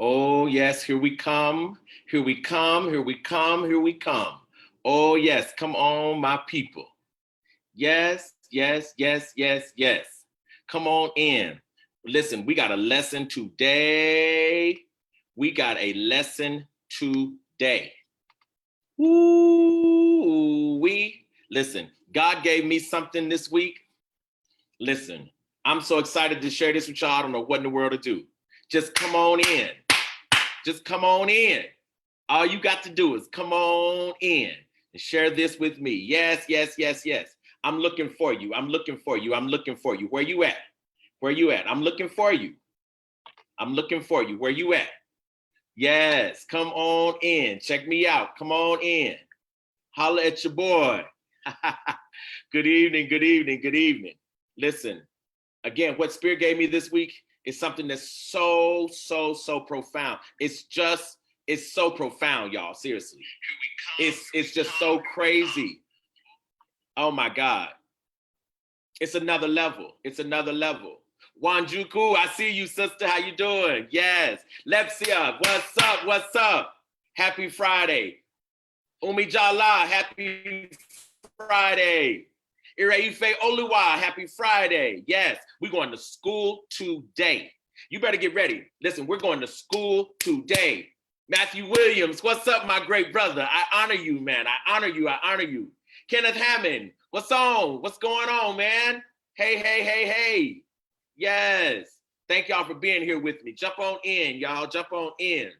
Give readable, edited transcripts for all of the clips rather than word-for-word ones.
Oh, yes, here we come. Here we come. Here we come. Here we come. Oh, yes, come on, my people. Yes, yes, yes, yes, yes. Come on in. Listen, we got a lesson today. We got a lesson today. Listen, God gave me something this week. Listen, I'm so excited to share this with y'all. I don't know what in the world to do. Just come on in. Just come on in. All you got to do is come on in and share this with me. Yes, yes, yes, yes. I'm looking for you. I'm looking for you. I'm looking for you. Where you at? Where you at? I'm looking for you. I'm looking for you. Where you at? Yes, come on in. Check me out. Come on in. Holla at your boy. Good evening, good evening, good evening. Listen, again, what Spirit gave me this week is something that's so profound. It's so profound, y'all. Seriously. It's just so crazy. Oh my God. It's another level. It's another level. Wanjuku, I see you, sister. How you doing? Yes. Lepsia, what's up? What's up? Happy Friday. Umijala, happy Friday. Ireife Oluwa, happy Friday. Yes, we're going to school today. You better get ready. Listen, we're going to school today. Matthew Williams, what's up, my great brother? I honor you, man. I honor you. I honor you. Kenneth Hammond, what's on? What's going on, man? Hey, hey, hey, hey. Yes. Thank y'all for being here with me. Jump on in, y'all. Jump on in.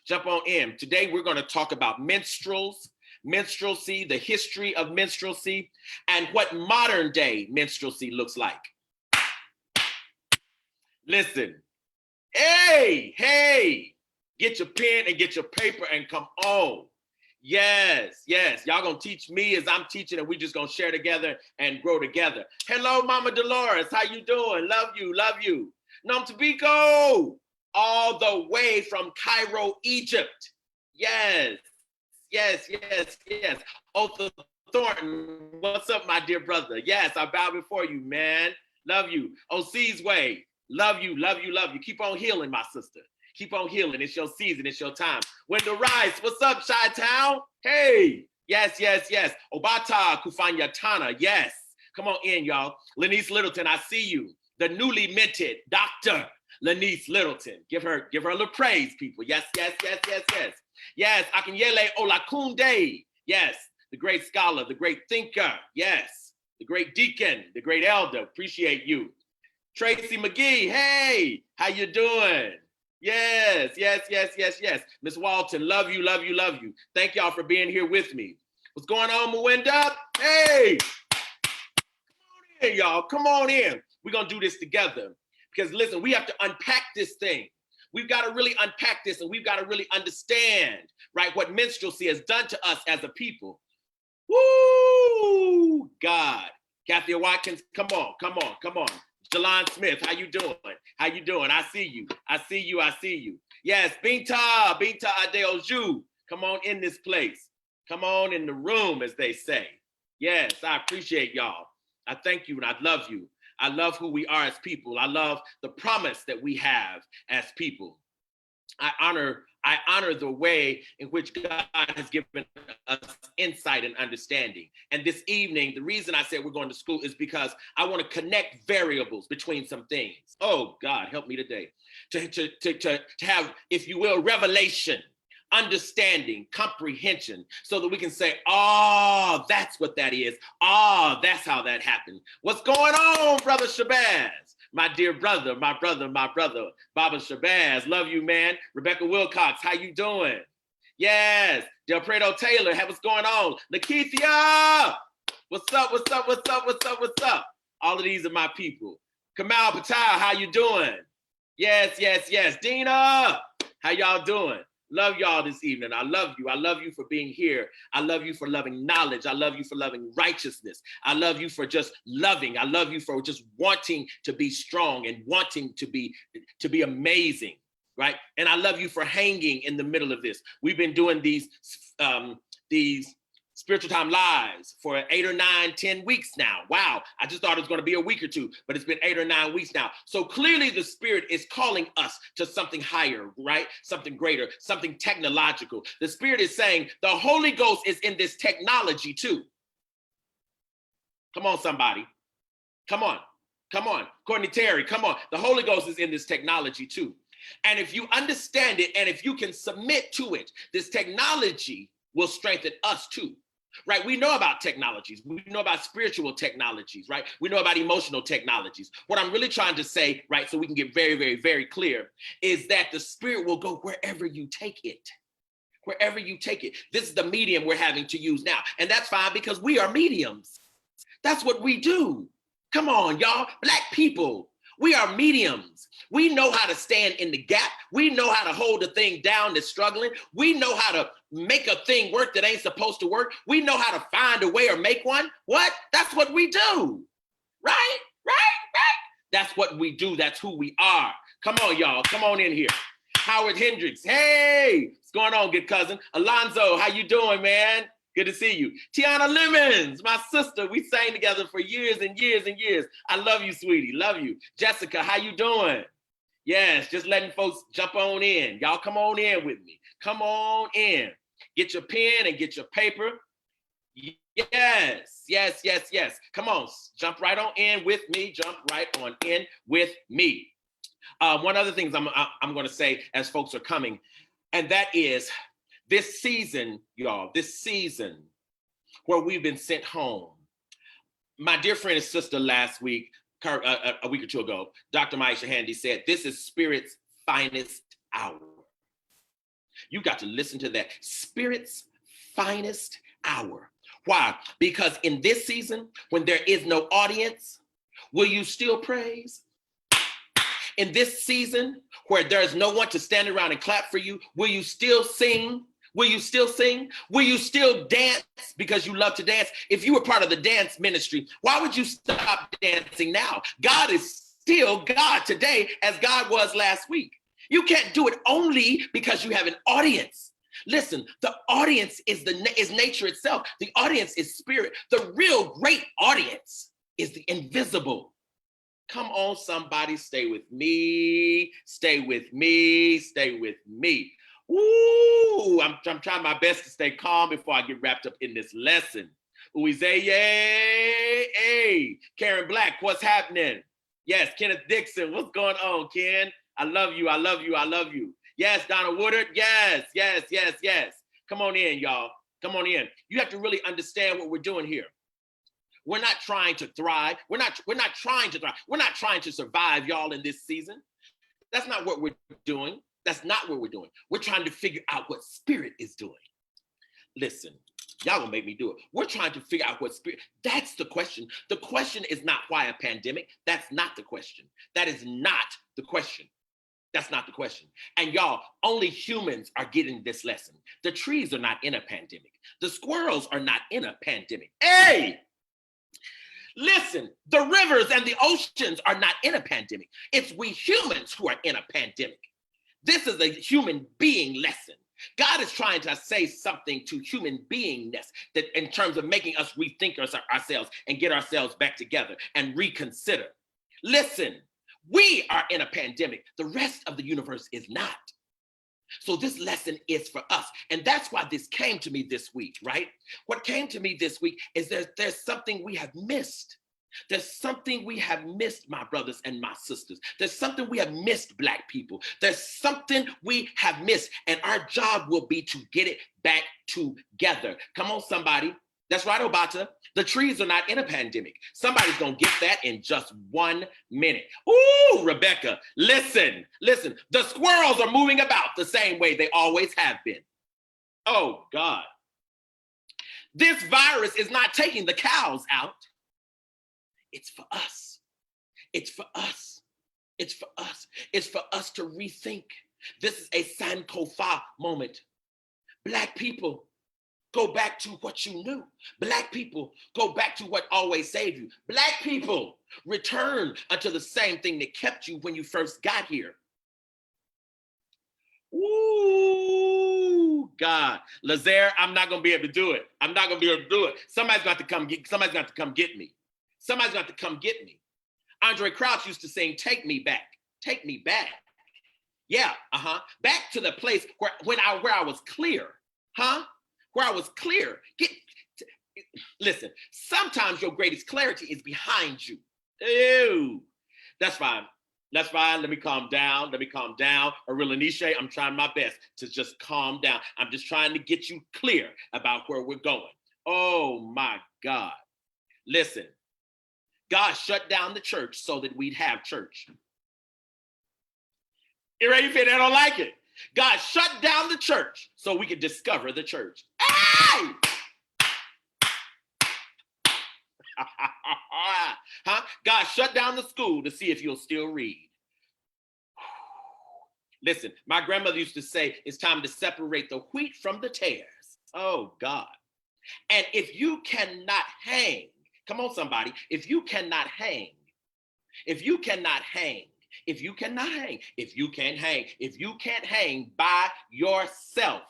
Jump on in. Today, we're going to talk about minstrels, minstrelsy, the history of minstrelsy, and what modern day minstrelsy looks like. Listen. Hey, hey. Get your pen and get your paper and come on. Yes, yes. Y'all gonna teach me as I'm teaching, and we just gonna share together and grow together. Hello, Mama Dolores. How you doing? Love you, love you. Nom Tabiko, all the way from Cairo, Egypt. Yes, yes, yes, yes. Otha Thornton, what's up, my dear brother? Yes, I bow before you, man. Love you. OC's way. Love you, love you, love you. Keep on healing, my sister. Keep on healing. It's your season. It's your time. Wendell Rice, what's up, Chi-Town? Hey, yes, yes, yes. Obata Kufanyatana, yes. Come on in, y'all. Lenice Littleton, I see you. The newly minted Dr. Lenice Littleton. Give her a little praise, people. Yes, yes, yes, yes, yes. Yes, Akinyele Olakunde. Yes, the great scholar, the great thinker. Yes, the great deacon, the great elder. Appreciate you. Tracy McGee, hey, how you doing? Yes, yes, yes, yes, yes. Miss Walton, love you, love you, love you. Thank y'all for being here with me. What's going on, Mwenda? Hey, come on in, y'all. Come on in. We're going to do this together. Because listen, we have to unpack this thing. We've got to really unpack this, and we've got to really understand, right, what minstrelsy has done to us as a people. Woo, God. Kathy Watkins, come on, come on, come on. Jalon Smith, how you doing? How you doing? I see you. I see you. I see you. Yes, Binta Adeoju. Come on in this place. Come on in the room, as they say. Yes, I appreciate y'all. I thank you and I love you. I love who we are as people. I love the promise that we have as people. I honor the way in which God has given us insight and understanding. And this evening, the reason I said we're going to school is because I want to connect variables between some things. Oh, God, help me today. To have, if you will, revelation, understanding, comprehension, so that we can say, oh, that's what that is. Oh, that's how that happened. What's going on, Brother Shabazz? My dear brother, Baba Shabazz, love you, man. Rebecca Wilcox, how you doing? Yes, Del Prado Taylor, what's going on? Lakeithia, what's up, what's up, what's up, what's up, what's up? All of these are my people. Kamal Patel, how you doing? Yes, yes, yes. Dina, how y'all doing? Love y'all this evening. I love you. I love you for being here. I love you for loving knowledge. I love you for loving righteousness. I love you for just loving. I love you for just wanting to be strong and wanting to be amazing, right? And I love you for hanging in the middle of this. We've been doing these Spiritual Time Lives for 8 or 9, 10 weeks now. Wow, I just thought it was going to be a week or two, but it's been 8 or 9 weeks now. So clearly the Spirit is calling us to something higher, right? Something greater, something technological. The Spirit is saying the Holy Ghost is in this technology too. Come on, somebody. Come on. Come on. Courtney Terry, come on. The Holy Ghost is in this technology too. And if you understand it and if you can submit to it, this technology will strengthen us too. Right? We know about technologies. We know about spiritual technologies, right? We know about emotional technologies. What I'm really trying to say, right, so we can get very, very, very clear, is that the Spirit will go wherever you take it. Wherever you take it. This is the medium we're having to use now. And that's fine because we are mediums. That's what we do. Come on, y'all. Black people, we are mediums. We know how to stand in the gap. We know how to hold a thing down that's struggling. We know how to make a thing work that ain't supposed to work. We know how to find a way or make one. What? That's what we do. Right? That's what we do. That's who we are. Come on, y'all. Come on in here. Howard Hendricks. Hey, what's going on, good cousin? Alonzo, how you doing, man? Good to see you. Tiana Lemons, my sister. We sang together for years and years and years. I love you, sweetie. Love you. Jessica, how you doing? Yes, just letting folks jump on in. Y'all come on in with me. Come on in. Get your pen and get your paper. Yes. Come on, jump right on in with me. Jump right on in with me. One other thing I'm going to say as folks are coming, and that is this season, y'all, this season where we've been sent home. My dear friend and sister last week, a week or two ago, Dr. Maisha Handy said, this is Spirit's finest hour. You got to listen to that. Spirit's finest hour. Why? Because in this season, when there is no audience, will you still praise? In this season, where there's no one to stand around and clap for you, will you still sing? Will you still sing? Will you still dance because you love to dance? If you were part of the dance ministry, why would you stop dancing now? God is still God today as God was last week. You can't do it only because you have an audience. Listen, the audience is nature itself. The audience is spirit. The real great audience is the invisible. Come on, somebody, stay with me. Stay with me. Stay with me. Ooh, I'm trying my best to stay calm before I get wrapped up in this lesson. Uize, yay, hey, Karen Black, what's happening? Yes, Kenneth Dixon, what's going on, Ken? I love you. Yes, Donna Woodard, yes. Come on in, y'all. Come on in. You have to really understand what we're doing here. We're not trying to thrive. We're not trying to thrive. We're not trying to survive, y'all, in this season. That's not what we're doing. That's not what we're doing. We're trying to figure out what Spirit is doing. Listen, y'all gonna make me do it. We're trying to figure out what Spirit, that's the question. The question is not why a pandemic. That's not the question. That is not the question. That's not the question. And y'all, only humans are getting this lesson. The trees are not in a pandemic. The squirrels are not in a pandemic. Hey! Listen, the rivers and the oceans are not in a pandemic. It's we humans who are in a pandemic. This is a human being lesson. God is trying to say something to human beingness that in terms of making us rethink ourselves and get ourselves back together and reconsider. Listen, we are in a pandemic. The rest of the universe is not. So this lesson is for us. And that's why this came to me this week, right? What came to me this week is there's something we have missed. There's something we have missed, my brothers and my sisters. There's something we have missed, Black people. There's something we have missed. And our job will be to get it back together. Come on, somebody. That's right, Obata. The trees are not in a pandemic. Somebody's going to get that in just 1 minute. Ooh, Rebecca, listen. The squirrels are moving about the same way they always have been. Oh, God. This virus is not taking the cows out. It's for us. It's for us. It's for us. It's for us to rethink. This is a Sankofa moment. Black people, go back to what you knew. Black people, go back to what always saved you. Black people, return unto the same thing that kept you when you first got here. Ooh, Ooh, God. Lazaire, I'm not going to be able to do it. I'm not going to be able to do it. Somebody's got to come get me. Somebody's got to come get me. Andre Crouch used to sing, take me back. Take me back. Yeah, back to the place where I was clear. Where I was clear. Listen, sometimes your greatest clarity is behind you. Ew. That's fine. That's fine. Let me calm down. Arilla Niche, I'm trying my best to just calm down. I'm just trying to get you clear about where we're going. Oh my God. Listen, God shut down the church so that we'd have church. You ready for it? I don't like it. God shut down the church so we could discover the church. Hey! God shut down the school to see if you'll still read. Listen, my grandmother used to say, it's time to separate the wheat from the tares. Oh, God. And if you cannot hang, come on, somebody, if you can't hang, by yourself,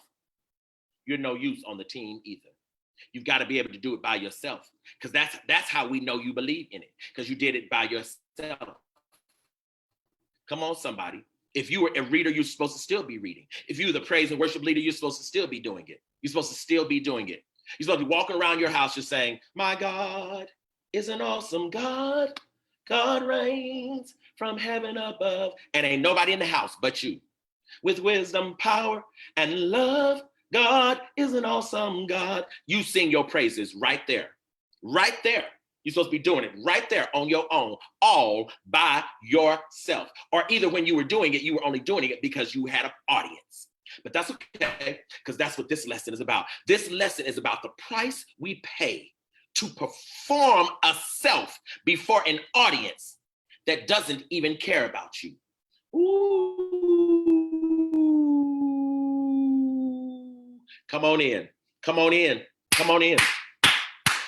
you're no use on the team either. You've got to be able to do it by yourself, because that's how we know you believe in it, because you did it by yourself. Come on, somebody. If you were a reader, you're supposed to still be reading. If you were the praise and worship leader, you're supposed to still be doing it. You're supposed to still be doing it. You're supposed to be walking around your house just saying, my God is an awesome God. God reigns from heaven above. And ain't nobody in the house but you. With wisdom, power, and love, God is an awesome God. You sing your praises right there. Right there. You're supposed to be doing it right there on your own, all by yourself. Or either when you were doing it, you were only doing it because you had an audience. But that's okay, because that's what this lesson is about. This lesson is about the price we pay to perform a self before an audience that doesn't even care about you. Ooh. Come on in. Come on in. Come on in.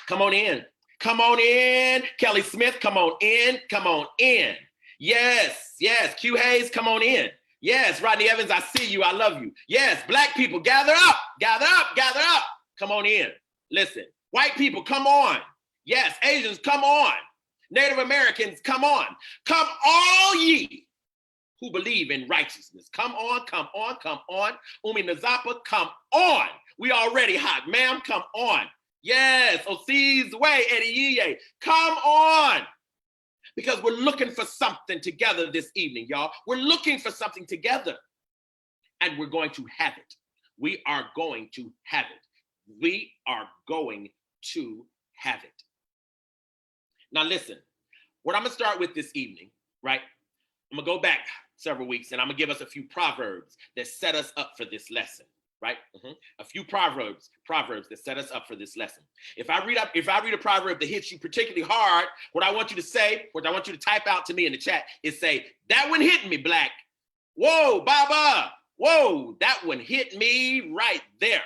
Come on in. Come on in. Kelly Smith, come on in. Come on in. Yes, yes. Q Hayes, come on in. Yes, Rodney Evans, I see you. I love you. Yes, Black people, gather up. Gather up. Gather up. Come on in. Listen. White people, come on. Yes, Asians, come on. Native Americans, come on. Come all ye who believe in righteousness. Come on, come on, come on. Umi Nazapa, come on. We already hot. Ma'am, come on. Yes, Osi's way, Eddie Yeye, come on. Because we're looking for something together this evening, y'all. We're looking for something together. And we're going to have it. We are going to have it. We are going to have it. Now listen, what I'm gonna start with this evening, right? I'm gonna go back several weeks and I'm gonna give us a few proverbs that set us up for this lesson. Right? A few proverbs that set us up for this lesson. If I read a proverb that hits you particularly hard, what I want you to say, what I want you to type out to me in the chat is say, that one hit me, Black. Whoa, Baba. Whoa, that one hit me right there.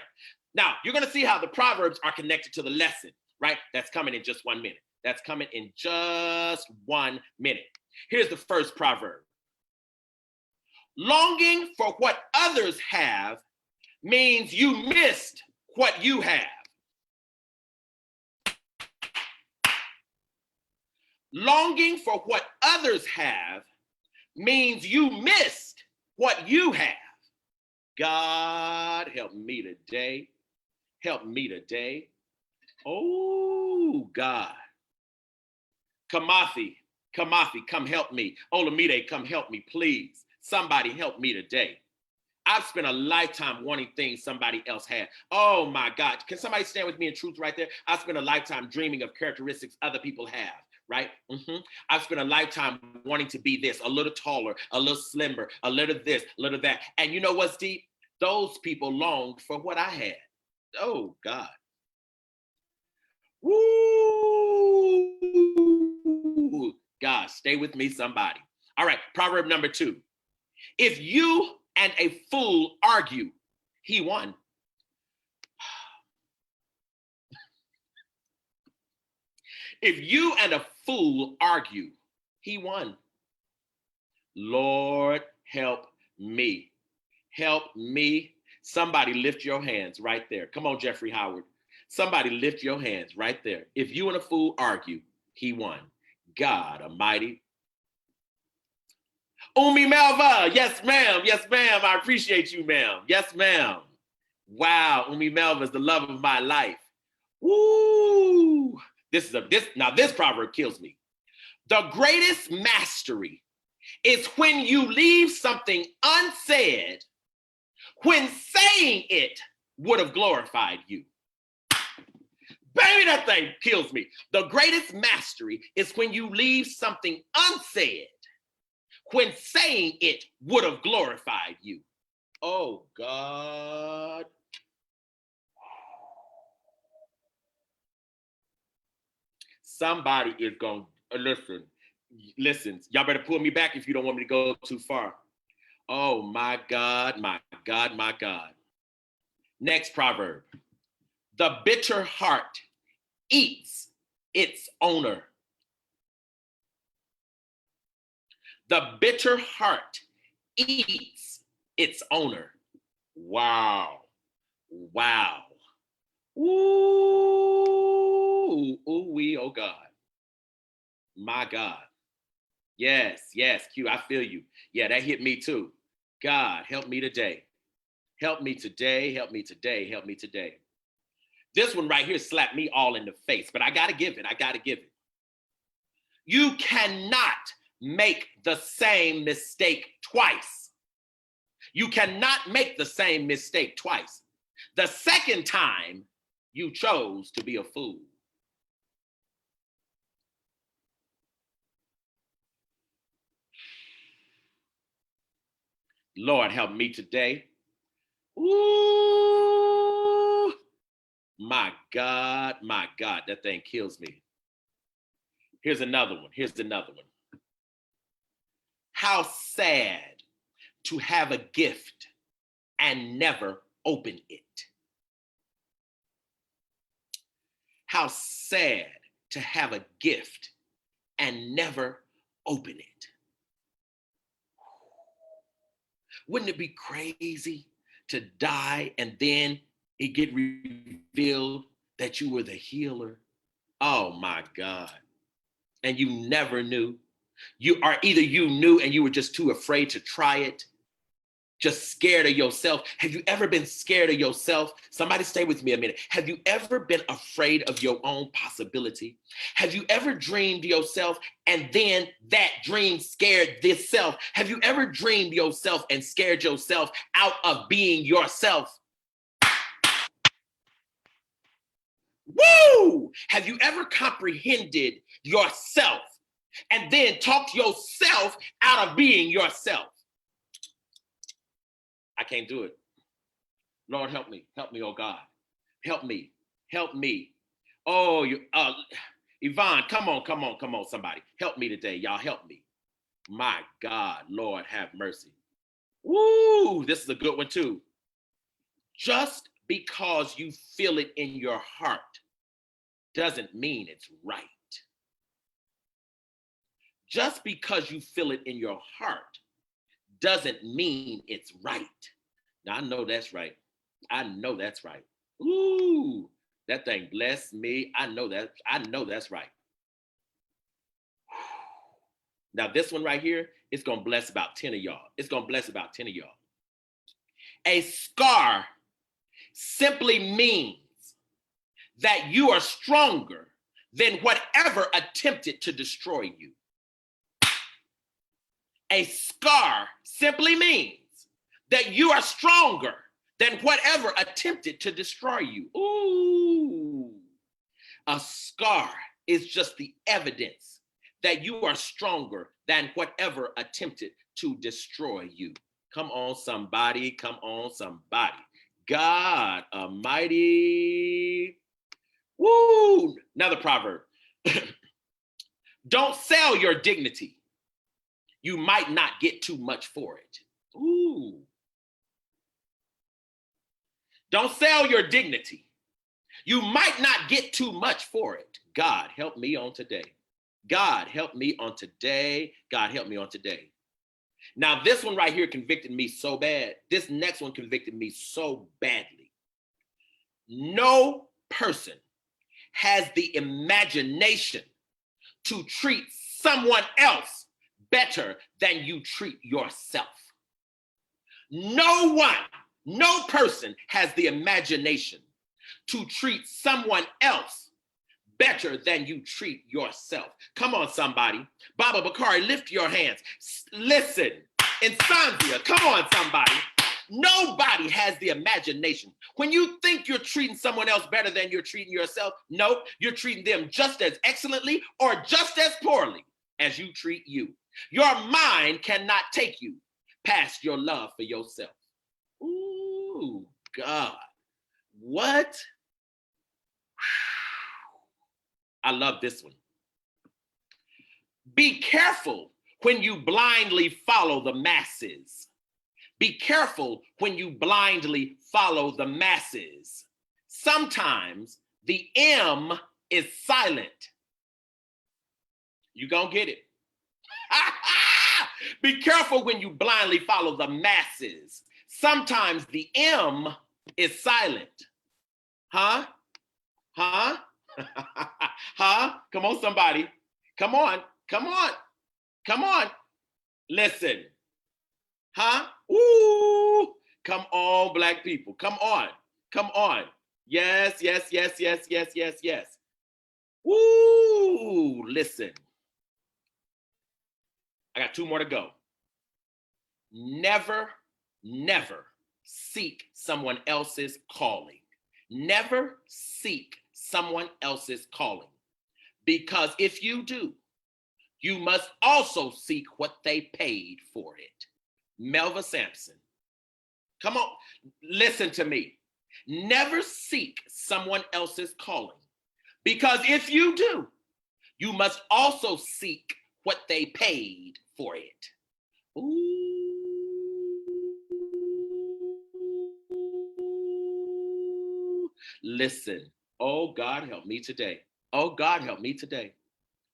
Now, you're going to see how the proverbs are connected to the lesson, right? That's coming in just 1 minute. That's coming in just 1 minute. Here's the first proverb. Longing for what others have means you missed what you have. Longing for what others have means you missed what you have. God, help me today. Help me today. Oh, God. Kamathi, come help me. Olamide, come help me, please. Somebody help me today. I've spent a lifetime wanting things somebody else had. Oh my God. Can somebody stand with me in truth right there? I've spent a lifetime dreaming of characteristics other people have, right? I've spent a lifetime wanting to be this, a little taller, a little slimmer, a little this, a little that. And you know what's deep? Those people longed for what I had. Oh God. Woo! God, stay with me, somebody. All right, proverb number 2. If you and a fool argue, he won. If you and a fool argue, he won. Lord, help me. Help me Somebody lift your hands right there. Come on, Jeffrey Howard. Somebody lift your hands right there. If you and a fool argue, he won. God Almighty. Umi Melva, yes, ma'am. Yes, ma'am. I appreciate you, ma'am. Yes, ma'am. Wow, Umi Melva is the love of my life. Woo! This proverb kills me. The greatest mastery is when you leave something unsaid when saying it would have glorified you. Baby, that thing kills me. The greatest mastery is when you leave something unsaid when saying it would have glorified you. Oh, God. Somebody is going to listen. Y'all better pull me back if you don't want me to go too far. Oh, my God, my God, my God. Next proverb. The bitter heart eats its owner. The bitter heart eats its owner. Wow. Wow. Ooh, ooh-wee, oh God. My God. Yes, Q, I feel you. Yeah, that hit me too. God, help me today. Help me today, help me today, help me today. This one right here slapped me all in the face, but I gotta give it. You cannot make the same mistake twice. You cannot make the same mistake twice. The second time, you chose to be a fool. Lord, help me today. Ooh, my God, that thing kills me. Here's another one. How sad to have a gift and never open it. How sad to have a gift and never open it. Wouldn't it be crazy to die and then it get revealed that you were the healer? Oh my God. And you never knew. You knew and you were just too afraid to try it. Just scared of yourself. Have you ever been scared of yourself? Somebody stay with me a minute. Have you ever been afraid of your own possibility? Have you ever dreamed yourself and then that dream scared this self? Have you ever dreamed yourself and scared yourself out of being yourself? Woo! Have you ever comprehended yourself and then talked yourself out of being yourself? I can't do it. Lord, help me, oh God. Help me. Oh, Yvonne, come on, somebody. Help me today, y'all, help me. My God, Lord, have mercy. Woo, this is a good one too. Just because you feel it in your heart doesn't mean it's right. Just because you feel it in your heart doesn't mean it's right. Now, I know that's right. Ooh, that thing bless me. I know that's right. Now, this one right here, it's going to bless about 10 of y'all. A scar simply means that you are stronger than whatever attempted to destroy you. A scar simply means that you are stronger than whatever attempted to destroy you. Ooh. A scar is just the evidence that you are stronger than whatever attempted to destroy you. Come on, somebody. God Almighty. Woo! Another proverb. Don't sell your dignity. You might not get too much for it. Ooh. Don't sell your dignity. You might not get too much for it. God, help me on today. Now, this one right here convicted me so bad. This next one convicted me so badly. No person has the imagination to treat someone else better than you treat yourself. No one, no person has the imagination to treat someone else better than you treat yourself. Come on, somebody. Baba Bakari, lift your hands. Listen, Insanzia, come on, somebody. Nobody has the imagination. When you think you're treating someone else better than you're treating yourself, no, you're treating them just as excellently or just as poorly as you treat you. Your mind cannot take you past your love for yourself. Ooh, God. What? I love this one. Be careful when you blindly follow the masses. Be careful when you blindly follow the masses. Sometimes the M is silent. You gonna get it. Be careful when you blindly follow the masses. Sometimes the M is silent. Huh? Huh? Huh? Come on, somebody. Come on. Come on. Come on. Listen. Huh? Ooh. Come on, Black people. Come on. Come on. Yes, yes, yes, yes, yes, yes, yes. Ooh. Listen. I got 2 more to go. Never, never seek someone else's calling. Never seek someone else's calling. Because if you do, you must also seek what they paid for it. Melva Sampson. Come on, listen to me. Never seek someone else's calling. Because if you do, you must also seek what they paid for it. Ooh. Listen. Oh, God, help me today. Oh, God, help me today.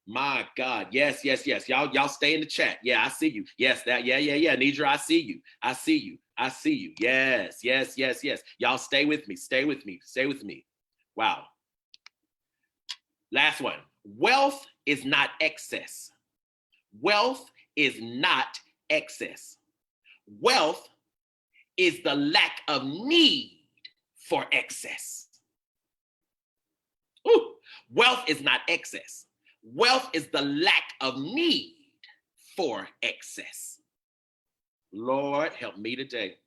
My God. Yes, yes, yes. Y'all stay in the chat. Yeah, I see you. Yes, that. Yeah. Nidra, I see you. I see you. I see you. Yes, yes, yes, yes. Y'all stay with me. Stay with me. Stay with me. Wow. Last one. Wealth is not excess. Wealth is not excess. Wealth is the lack of need for excess. Ooh. Wealth is not excess. Wealth is the lack of need for excess. Lord, help me today.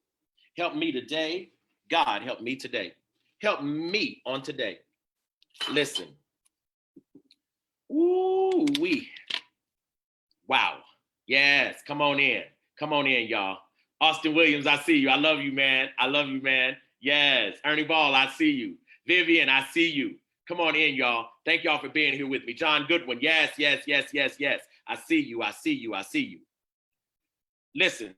Help me today. God, help me today. Help me on today. Listen. Ooh-wee. Wow. Yes, come on in. Come on in, y'all. Austin Williams, I see you. I love you, man. I love you, man. Yes. Ernie Ball, I see you. Vivian, I see you. Come on in, y'all. Thank y'all for being here with me. John Goodwin, yes, yes, yes, yes, yes. I see you, I see you, I see you. Listen,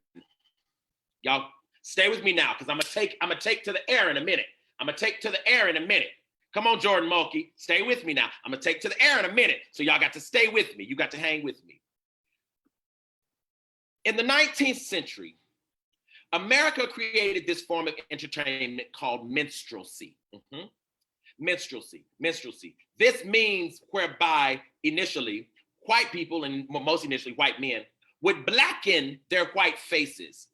y'all stay with me now because I'm gonna take to the air in a minute. I'm gonna take to the air in a minute. Come on, Jordan Mulkey, stay with me now. I'm gonna take to the air in a minute. So y'all got to stay with me. You got to hang with me. In the 19th century, America created this form of entertainment called minstrelsy. Minstrelsy. This means whereby initially white people, and most initially white men, would blacken their white faces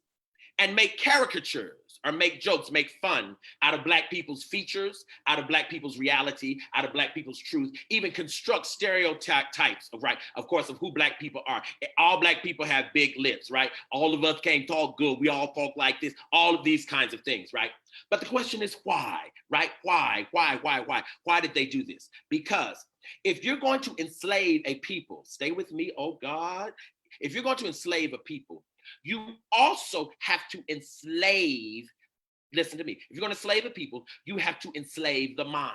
and make caricatures or make jokes, make fun out of Black people's features, out of Black people's reality, out of Black people's truth, even construct stereotypes, right, of course, of who Black people are. All Black people have big lips, right? All of us can't talk good. We all talk like this, all of these kinds of things, right? But the question is why, right? Why? Why did they do this? Because if you're going to enslave a people, stay with me, oh God. If you're going to enslave a people, you also have to enslave, listen to me, if you're going to enslave a people, you have to enslave the mind.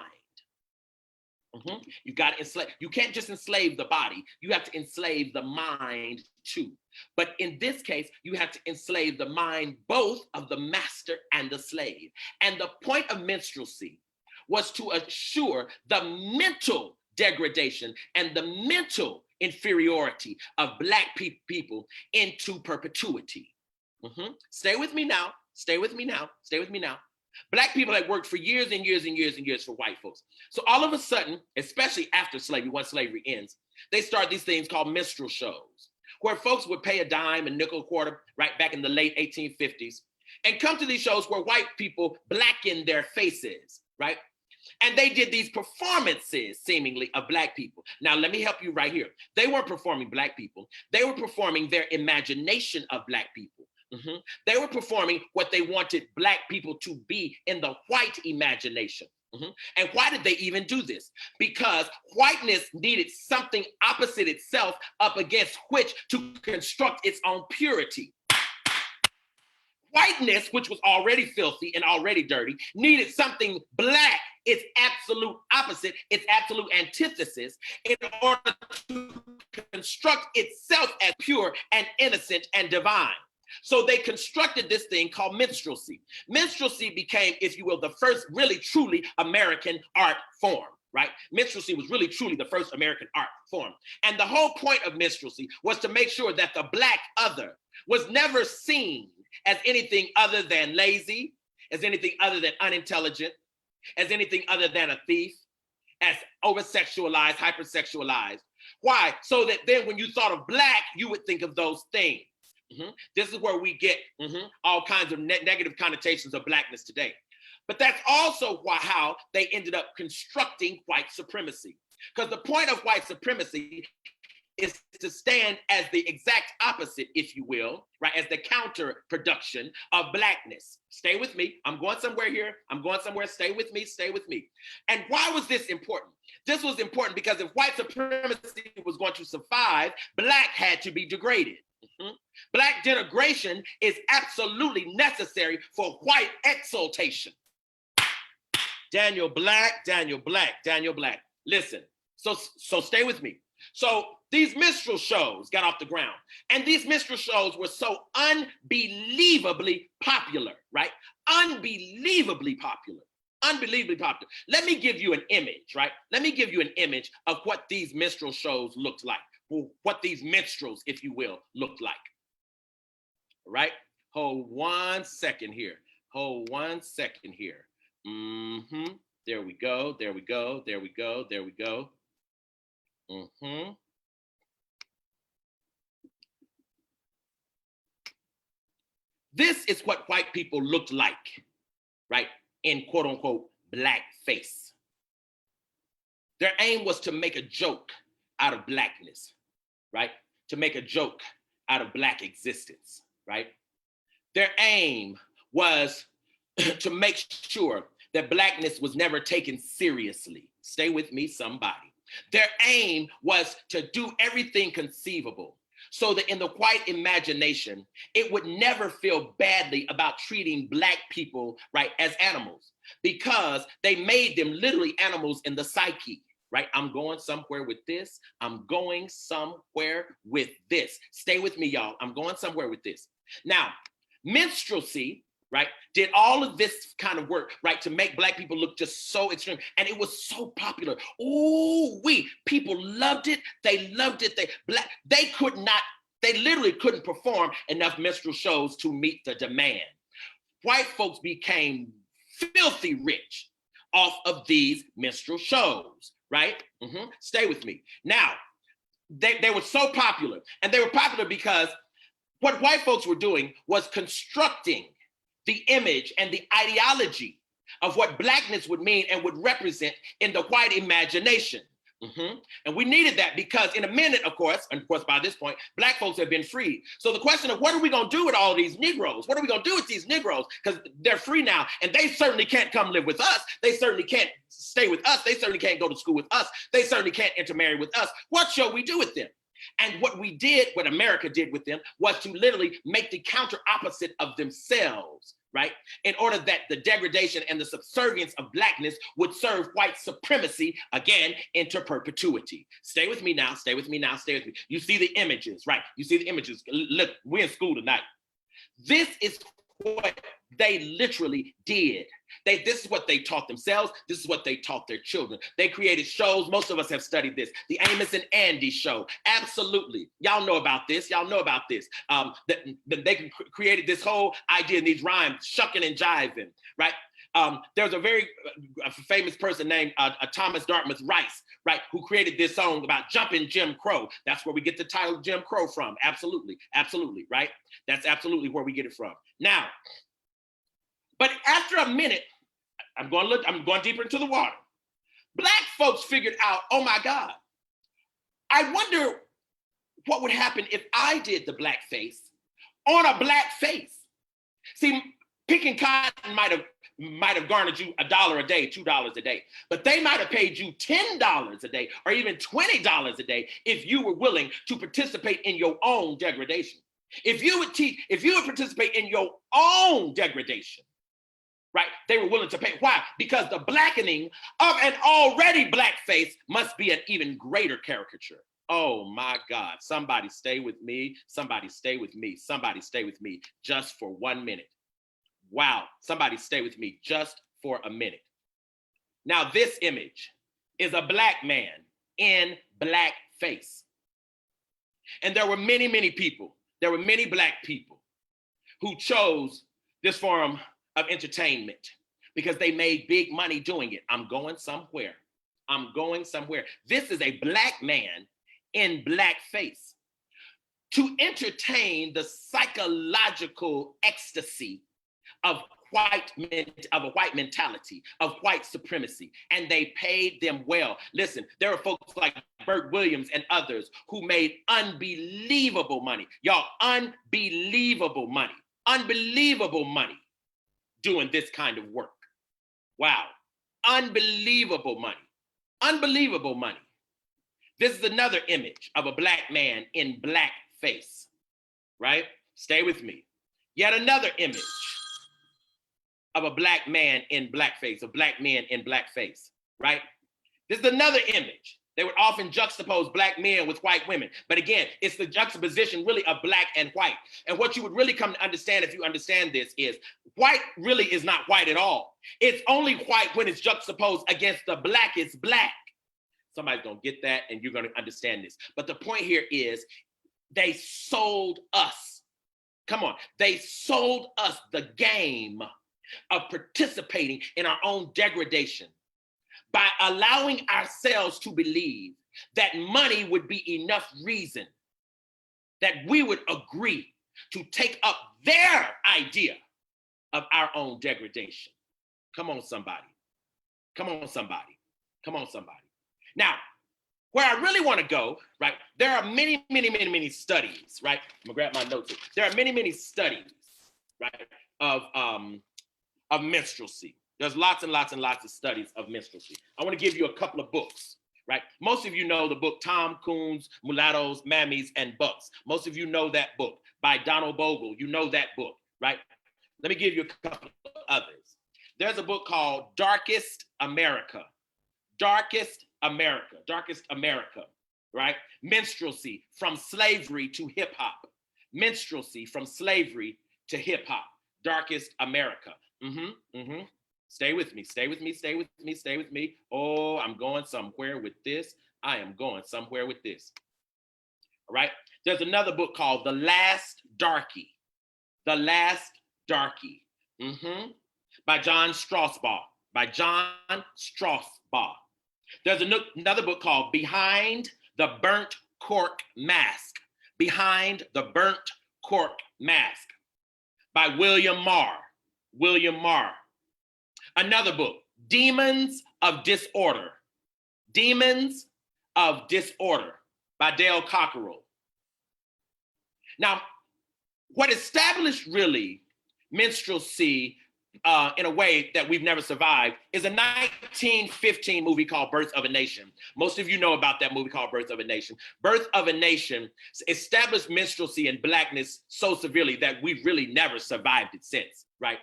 You've got to enslave, you can't just enslave the body, you have to enslave the mind too. But in this case, you have to enslave the mind both of the master and the slave. And the point of minstrelsy was to assure the mental degradation and the mental inferiority of Black people into perpetuity. Stay with me now. Stay with me now. Stay with me now. Black people had worked for years and years and years and years for white folks. So all of a sudden, especially after slavery, once slavery ends, they start these things called minstrel shows, where folks would pay a dime, a nickel, a quarter, right back in the late 1850s, and come to these shows where white people blacken their faces, right? And they did these performances, seemingly, of Black people. Now, let me help you right here. They weren't performing Black people. They were performing their imagination of Black people. They were performing what they wanted Black people to be in the white imagination. And why did they even do this? Because whiteness needed something opposite itself up against which to construct its own purity. Whiteness, which was already filthy and already dirty, needed something Black, its absolute opposite, its absolute antithesis, in order to construct itself as pure and innocent and divine. So they constructed this thing called minstrelsy. Minstrelsy became, if you will, the first really truly American art form, right? Minstrelsy was really truly the first American art form. And the whole point of minstrelsy was to make sure that the Black other was never seen as anything other than lazy, as anything other than unintelligent, as anything other than a thief, as over-sexualized, hypersexualized. Why? So that then when you thought of Black, you would think of those things. This is where we get all kinds of negative connotations of Blackness today. But that's also how they ended up constructing white supremacy. Because the point of white supremacy is to stand as the exact opposite, if you will, right, as the counter production of Blackness. Stay with me. I'm going somewhere here. I'm going somewhere. Stay with me. Stay with me. And why was this important? This was important because if white supremacy was going to survive, Black had to be degraded. Black denigration is absolutely necessary for white exaltation. Daniel Black, Daniel Black, Daniel Black. Listen, so stay with me. So these minstrel shows got off the ground, and these minstrel shows were so unbelievably popular, right? Unbelievably popular. Unbelievably popular. Let me give you an image, right? Let me give you an image of what these minstrel shows looked like, what these minstrels, if you will, looked like. All right? Hold 1 second here. Hold 1 second here. There we go. There we go. There we go. There we go. This is what white people looked like, right? In quote unquote blackface. Their aim was to make a joke out of Blackness, right? To make a joke out of Black existence, right? Their aim was to make sure that Blackness was never taken seriously. Stay with me, somebody. Their aim was to do everything conceivable so that in the white imagination, it would never feel badly about treating Black people, right, as animals, because they made them literally animals in the psyche, right? I'm going somewhere with this. I'm going somewhere with this. Stay with me, y'all. I'm going somewhere with this. Now, minstrelsy, right, did all of this kind of work, right, to make Black people look just so extreme. And it was so popular. Ooh, people loved it. They loved it. They literally couldn't perform enough minstrel shows to meet the demand. White folks became filthy rich off of these minstrel shows, right? Stay with me. Now, they were so popular, and they were popular because what white folks were doing was constructing the image and the ideology of what Blackness would mean and would represent in the white imagination. And we needed that because in a minute, of course by this point, Black folks have been freed. So the question of what are we gonna do with all these Negroes? What are we gonna do with these Negroes? Because they're free now, and they certainly can't come live with us. They certainly can't stay with us. They certainly can't go to school with us. They certainly can't intermarry with us. What shall we do with them? And what America did with them was to literally make the counter opposite of themselves, right? In order that the degradation and the subservience of Blackness would serve white supremacy, again, into perpetuity. Stay with me now, stay with me now, stay with me. You see the images, right? You see the images. Look, we're in school tonight. This is what They literally did. This is what they taught themselves. This is what they taught their children. They created shows. Most of us have studied this. The Amos and Andy show. Absolutely. Y'all know about this. Y'all know about this. They created this whole idea in these rhymes, shucking and jiving, right? There's a very famous person named Thomas Dartmouth Rice, right, who created this song about jumping Jim Crow. That's where we get the title Jim Crow from. Absolutely, absolutely, right? That's absolutely where we get it from. Now, but after a minute, I'm going deeper into the water. Black folks figured out, oh my God, I wonder what would happen if I did the blackface on a black face. See, picking cotton might have garnered you $1 a day, $2 a day, but they might have paid you $10 a day or even $20 a day if you were willing to participate in your own degradation. If you would participate in your own degradation, right? They were willing to pay. Why? Because the blackening of an already black face must be an even greater caricature. Oh my God, somebody stay with me. Somebody stay with me. Somebody stay with me just for 1 minute. Wow, somebody stay with me just for a minute. Now this image is a black man in blackface. And there were many, many people, there were many black people who chose this form of entertainment because they made big money doing it. I'm going somewhere. I'm going somewhere. This is a black man in blackface to entertain the psychological ecstasy of a white mentality, of white supremacy, and they paid them well. Listen, there are folks like Bert Williams and others who made unbelievable money. Y'all, unbelievable money doing this kind of work. Wow, unbelievable money. This is another image of a black man in blackface, right? Stay with me. Yet another image of a black man in blackface, of black men in blackface, right? This is another image. They would often juxtapose black men with white women. But again, it's the juxtaposition really of black and white. And what you would really come to understand if you understand this is white really is not white at all. It's only white when it's juxtaposed against the blackest black. Somebody's gonna get that and you're gonna understand this. But the point here is they sold us. Come on, they sold us the game of participating in our own degradation by allowing ourselves to believe that money would be enough reason that we would agree to take up their idea of our own degradation. Come on, somebody. Come on, somebody. Come on, somebody. Now, where I really want to go, right, there are many, many, many, many studies, right? I'm gonna grab my notes here. There are many, many studies, right, of minstrelsy. There's lots and lots and lots of studies of minstrelsy. I want to give you a couple of books, right? Most of you know the book Tom Coons, Mulattoes, Mammies, and Bucks. Most of you know that book by Donald Bogle. You know that book, right? Let me give you a couple of others. There's a book called Darkest America. Darkest America, right? Minstrelsy from slavery to hip hop. Minstrelsy from slavery to hip hop. Darkest America. Stay with me, stay with me, stay with me, stay with me. Oh, I'm going somewhere with this. I am going somewhere with this. All right. There's another book called The Last Darky. The Last Darky. By John Strausbaugh. By John Strausbaugh. There's another book called Behind the Burnt Cork Mask. Behind the Burnt Cork Mask. By William Marr. William Marr. Another book, Demons of Disorder. Demons of Disorder by Dale Cockerell. Now, what established really minstrelsy in a way that we've never survived is a 1915 movie called Birth of a Nation. Most of you know about that movie called Birth of a Nation. Birth of a Nation established minstrelsy and blackness so severely that we've really never survived it since, right?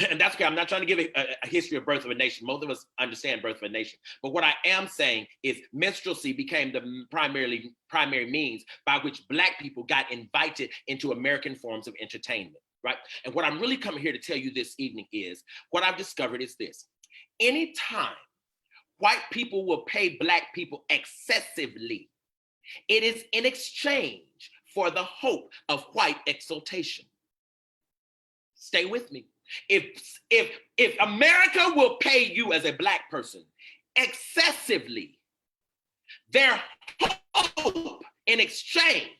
And that's okay. I'm not trying to give a history of Birth of a Nation. Most of us understand Birth of a Nation. But what I am saying is minstrelsy became the primary means by which Black people got invited into American forms of entertainment. right? And what I'm really coming here to tell you this evening is, what I've discovered is this. Anytime white people will pay Black people excessively, it is in exchange for the hope of white exaltation. Stay with me. If America will pay you as a Black person excessively, their hope in exchange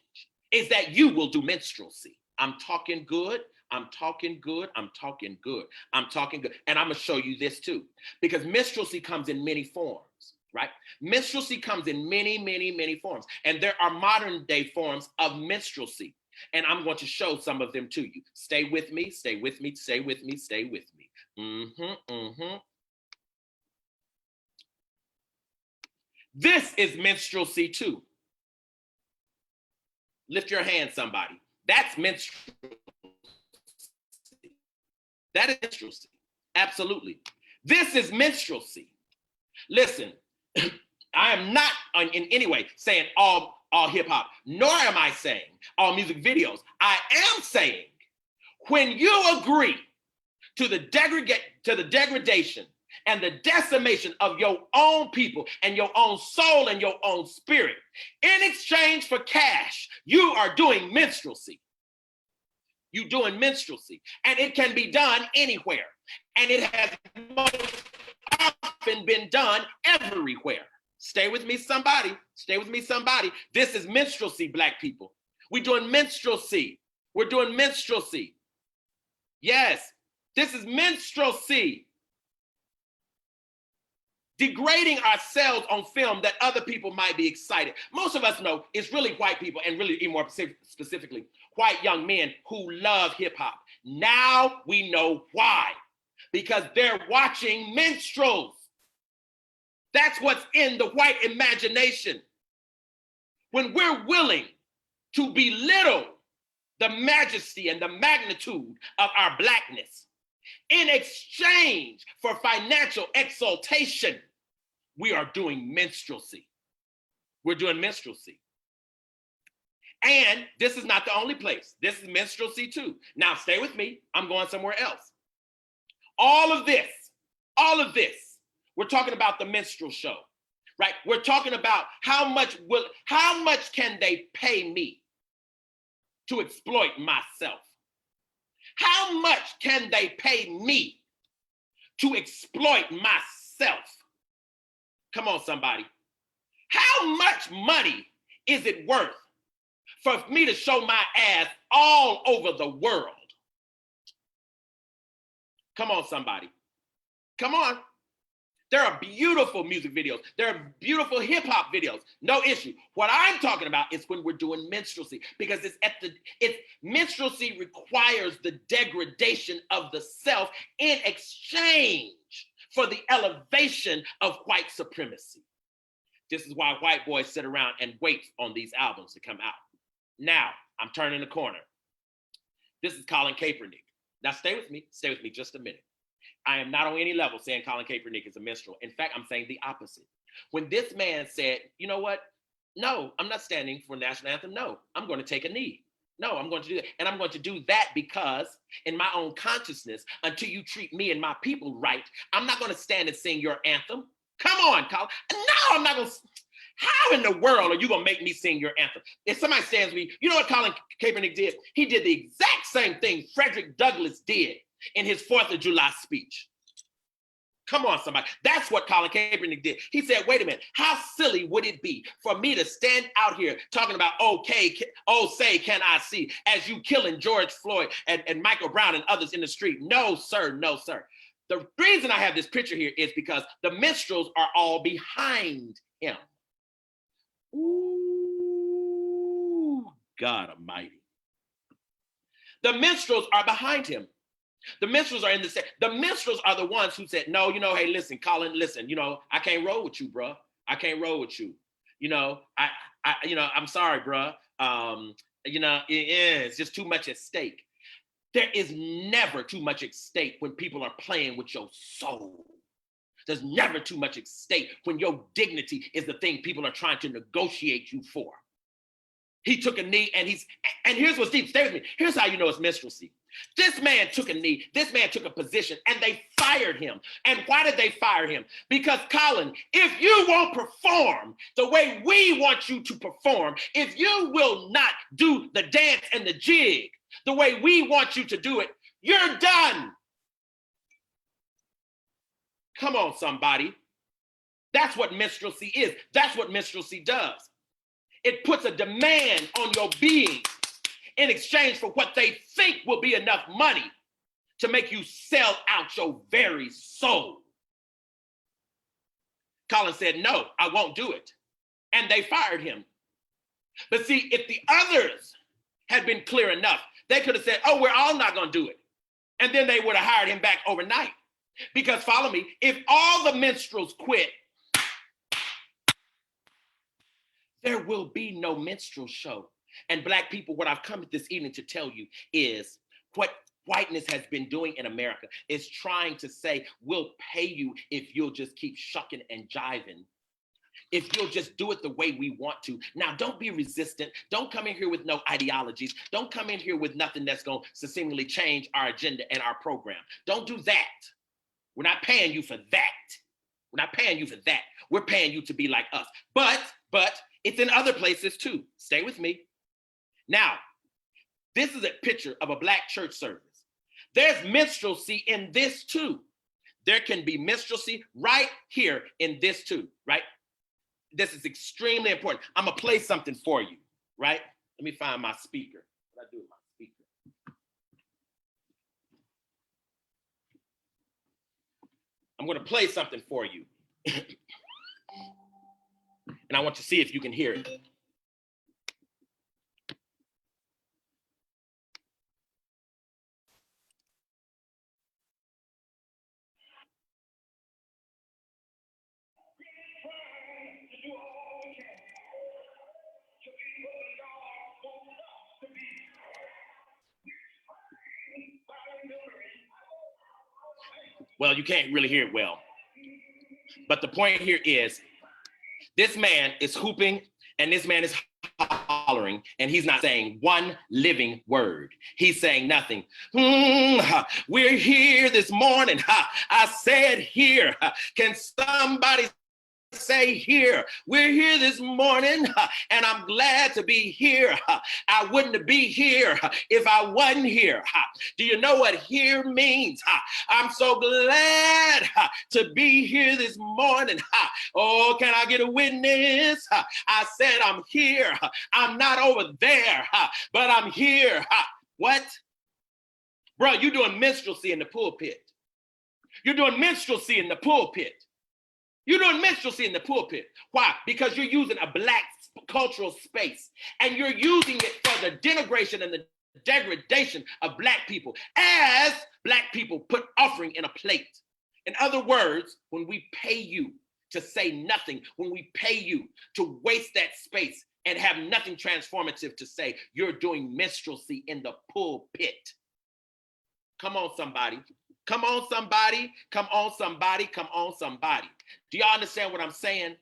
is that you will do minstrelsy. I'm talking good. I'm talking good. I'm talking good. I'm talking good. And I'm going to show you this too, because minstrelsy comes in many forms, right? Minstrelsy comes in many, many, many forms. And there are modern day forms of minstrelsy. And I'm going to show some of them to you. Stay with me, stay with me, stay with me, stay with me. This is minstrelsy too. Lift your hand, somebody. That's minstrelsy. That is minstrelsy. Absolutely. This is minstrelsy. Listen, I am not in any way saying all hip hop, nor am I saying all music videos. I am saying when you agree to the degradation and the decimation of your own people and your own soul and your own spirit in exchange for cash, you are doing minstrelsy. You're doing minstrelsy, and it can be done anywhere, and it has most often been done everywhere. Stay with me, somebody. Stay with me, somebody. This is minstrelsy, Black people. We're doing minstrelsy. We're doing minstrelsy. Yes, this is minstrelsy. Degrading ourselves on film that other people might be excited. Most of us know it's really white people, and really even more specifically, white young men who love hip hop. Now we know why. Because they're watching minstrels. That's what's in the white imagination. When we're willing to belittle the majesty and the magnitude of our Blackness in exchange for financial exaltation, we are doing minstrelsy. We're doing minstrelsy. And this is not the only place. This is minstrelsy too. Now stay with me. I'm going somewhere else. All of this, we're talking about the minstrel show, right? We're talking about how much can they pay me to exploit myself? How much can they pay me to exploit myself? Come on, somebody. How much money is it worth for me to show my ass all over the world? Come on, somebody. Come on. There are beautiful music videos. There are beautiful hip hop videos. No issue. What I'm talking about is when we're doing minstrelsy, because minstrelsy requires the degradation of the self in exchange for the elevation of white supremacy. This is why white boys sit around and wait on these albums to come out. Now, I'm turning the corner. This is Colin Kaepernick. Now, stay with me just a minute. I am not on any level saying Colin Kaepernick is a minstrel. In fact, I'm saying the opposite. When this man said, you know what? No, I'm not standing for national anthem. No, I'm going to take a knee. No, I'm going to do that. And I'm going to do that because in my own consciousness, until you treat me and my people right, I'm not going to stand and sing your anthem. Come on, Colin. No, I'm not going to. How in the world are you going to make me sing your anthem? If somebody stands with me, you know what Colin Kaepernick did? He did the exact same thing Frederick Douglass did in his 4th of July speech. Come on, somebody. That's what Colin Kaepernick did. He said, wait a minute, how silly would it be for me to stand out here talking about, say, can I see, as you killing George Floyd and Michael Brown and others in the street? No, sir, no, sir. The reason I have this picture here is because the minstrels are all behind him. Ooh, God almighty. The minstrels are behind him. The minstrels are in the set. The minstrels are the ones who said, no, hey, listen, Colin, listen, I can't roll with you, bro. I can't roll with you. I'm sorry, bro. It's just too much at stake. There is never too much at stake when people are playing with your soul. There's never too much at stake when your dignity is the thing people are trying to negotiate you for. He took a knee and here's what's deep, stay with me. Here's how you know it's minstrelsy. This man took a knee. This man took a position, and they fired him. And why did they fire him? Because, Colin, if you won't perform the way we want you to perform, if you will not do the dance and the jig the way we want you to do it, you're done. Come on, somebody. That's what minstrelsy is. That's what minstrelsy does. It puts a demand on your being in exchange for what they think will be enough money to make you sell out your very soul. Colin said, no, I won't do it. And they fired him. But see, if the others had been clear enough, they could have said, oh, we're all not going to do it. And then they would have hired him back overnight. Because follow me, if all the minstrels quit, there will be no minstrel show. And Black people, what I've come this evening to tell you is what whiteness has been doing in America is trying to say, we'll pay you if you'll just keep shucking and jiving. If you'll just do it the way we want to. Now, don't be resistant. Don't come in here with no ideologies. Don't come in here with nothing that's going to seemingly change our agenda and our program. Don't do that. We're not paying you for that. We're not paying you for that. We're paying you to be like us. But it's in other places too. Stay with me. Now, this is a picture of a Black church service. There's minstrelsy in this too. There can be minstrelsy right here in this too, right? This is extremely important. I'm gonna play something for you, right? Let me find my speaker. What I do with my speaker? I'm gonna play something for you. And I want to see if you can hear it. Well, you can't really hear it well. But the point here is, this man is hooping and this man is hollering and he's not saying one living word. He's saying nothing. We're here this morning. I said here. Can somebody say here? We're here this morning and I'm glad to be here. I wouldn't be here if I wasn't here. Do you know what here means? I'm so glad to be here this morning. Oh, can I get a witness? I said I'm here. I'm not over there, but I'm here. What? Bro, you're doing minstrelsy in the pulpit. You're doing minstrelsy in the pulpit. You're doing minstrelsy in the pulpit. Why? Because you're using a Black cultural space and you're using it for the denigration and the degradation of Black people as Black people put offering in a plate. In other words, when we pay you to say nothing, when we pay you to waste that space and have nothing transformative to say, you're doing minstrelsy in the pulpit. Come on, somebody. Come on, somebody. Come on, somebody. Come on, somebody. Do y'all understand what I'm saying?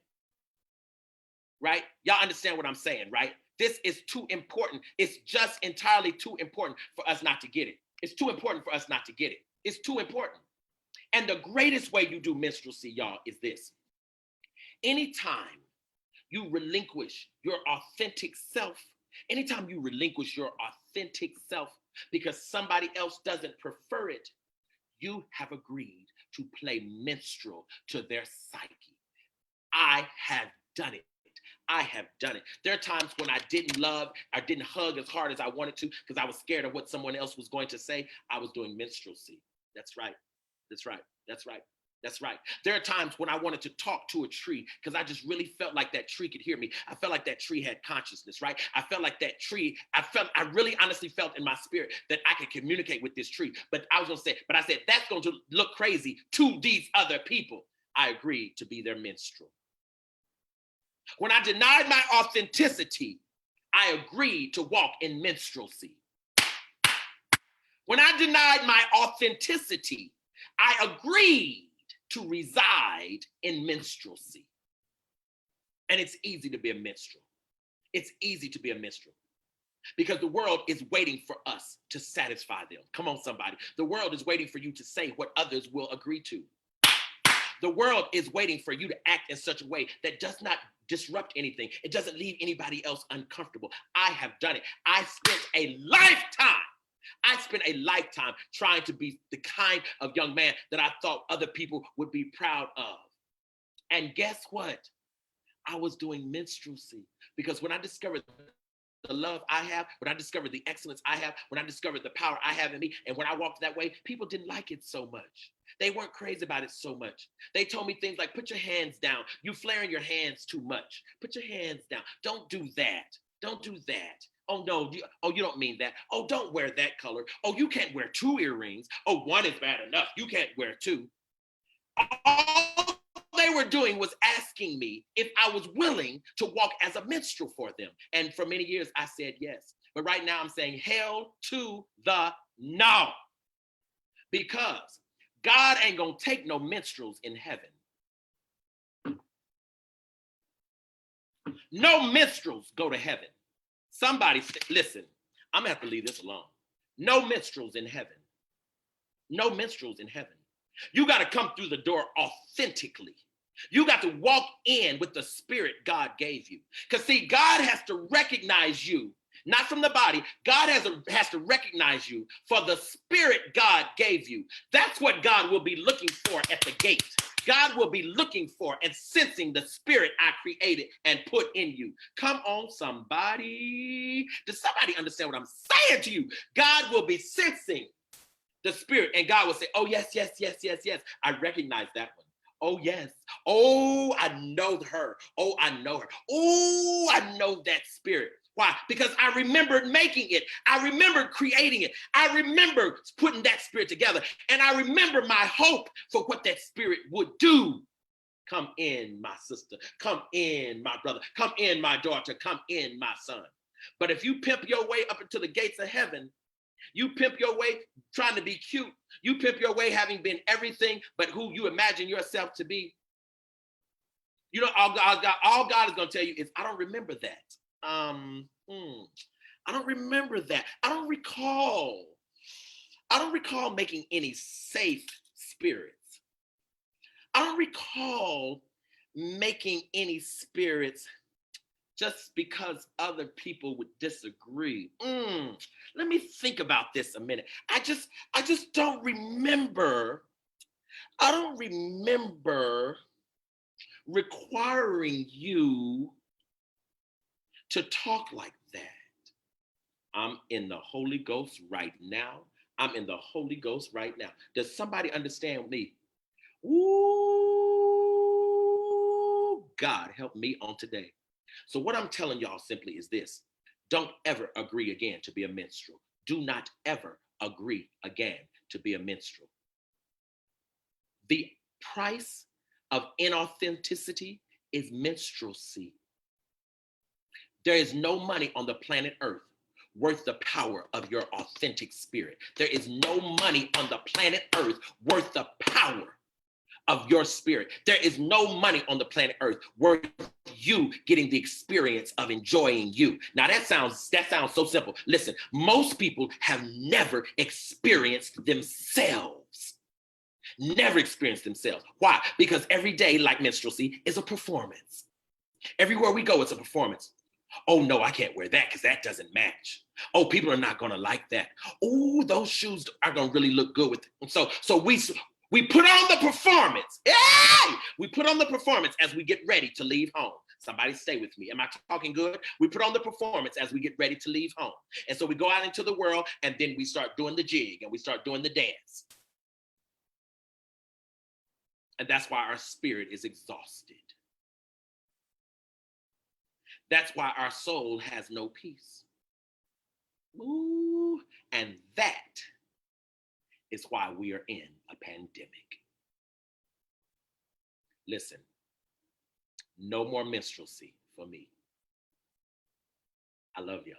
Right? Y'all understand what I'm saying, right? This is too important. It's just entirely too important for us not to get it. It's too important for us not to get it. It's too important. And the greatest way you do minstrelsy, y'all, is this. Anytime you relinquish your authentic self, anytime you relinquish your authentic self because somebody else doesn't prefer it, you have agreed to play minstrel to their psyche. I have done it. I have done it. There are times when I didn't love, I didn't hug as hard as I wanted to because I was scared of what someone else was going to say. I was doing minstrelsy. That's right. That's right. That's right. That's right. There are times when I wanted to talk to a tree because I just really felt like that tree could hear me. I felt like that tree had consciousness, right? I felt like that tree, I really honestly felt in my spirit that I could communicate with this tree. But I said, that's going to look crazy to these other people. I agreed to be their minstrel. When I denied my authenticity, I agreed to walk in minstrelsy. When I denied my authenticity, I agreed to reside in minstrelsy. And it's easy to be a minstrel. It's easy to be a minstrel. because the world is waiting for us to satisfy them. Come on, somebody. The world is waiting for you to say what others will agree to. The world is waiting for you to act in such a way that does not disrupt anything. It doesn't leave anybody else uncomfortable. I have done it. I spent a lifetime trying to be the kind of young man that I thought other people would be proud of. And guess what? I was doing minstrelsy, because when I discovered the love I have, when I discovered the excellence I have, when I discovered the power I have in me, and when I walked that way, people didn't like it so much. They weren't crazy about it so much. They told me things like, put your hands down. You flaring your hands too much. Put your hands down. Don't do that. Don't do that. Oh, no. You don't mean that. Oh, don't wear that color. Oh, you can't wear 2 earrings. Oh, 1 is bad enough. You can't wear 2. All they were doing was asking me if I was willing to walk as a minstrel for them. And for many years, I said yes. But right now I'm saying hell to the no. Because God ain't gonna take no minstrels in heaven. No minstrels go to heaven. Somebody, listen, I'm gonna have to leave this alone. No minstrels in heaven. No minstrels in heaven. You got to come through the door authentically. You got to walk in with the spirit God gave you. Because see, God has to recognize you, not from the body. God has to recognize you for the spirit God gave you. That's what God will be looking for at the gate. God will be looking for and sensing the spirit I created and put in you. Come on, somebody. Does somebody understand what I'm saying to you? God will be sensing the spirit, and God will say, oh, yes, yes, yes, yes, yes. I recognize that one. Oh, yes. Oh, I know her. Oh, I know her. Oh, I know that spirit. Why? Because I remembered making it. I remembered creating it. I remember putting that spirit together. And I remember my hope for what that spirit would do. Come in, my sister. Come in, my brother. Come in, my daughter. Come in, my son. But if you pimp your way up into the gates of heaven, you pimp your way trying to be cute, you pimp your way having been everything but who you imagine yourself to be, you know, all God is going to tell you is, I don't remember that. I don't remember that. I don't recall making any safe spirits. I don't recall making any spirits just because other people would disagree. Let me think about this a minute. I just don't remember. I don't remember requiring you to talk like that. I'm in the Holy Ghost right now. I'm in the Holy Ghost right now. Does somebody understand me? Ooh, God, help me on today. So what I'm telling y'all simply is this. Don't ever agree again to be a minstrel. Do not ever agree again to be a minstrel. The price of inauthenticity is minstrelsy. There is no money on the planet Earth worth the power of your authentic spirit. There is no money on the planet Earth worth the power of your spirit. There is no money on the planet Earth worth you getting the experience of enjoying you. Now that sounds so simple. Listen, most people have never experienced themselves. Never experienced themselves. Why? Because every day, like minstrelsy, is a performance. Everywhere we go, it's a performance. Oh no, I can't wear that because that doesn't match. Oh, people are not gonna like that. Oh, those shoes are gonna really look good with it. So we put on the performance. Yay! We put on the performance as we get ready to leave home. Somebody stay with me. Am I talking good? We put on the performance as we get ready to leave home. And so we go out into the world and then we start doing the jig and we start doing the dance. And that's why our spirit is exhausted. That's why our soul has no peace. Ooh, and that is why we are in a pandemic. Listen, no more minstrelsy for me. I love y'all.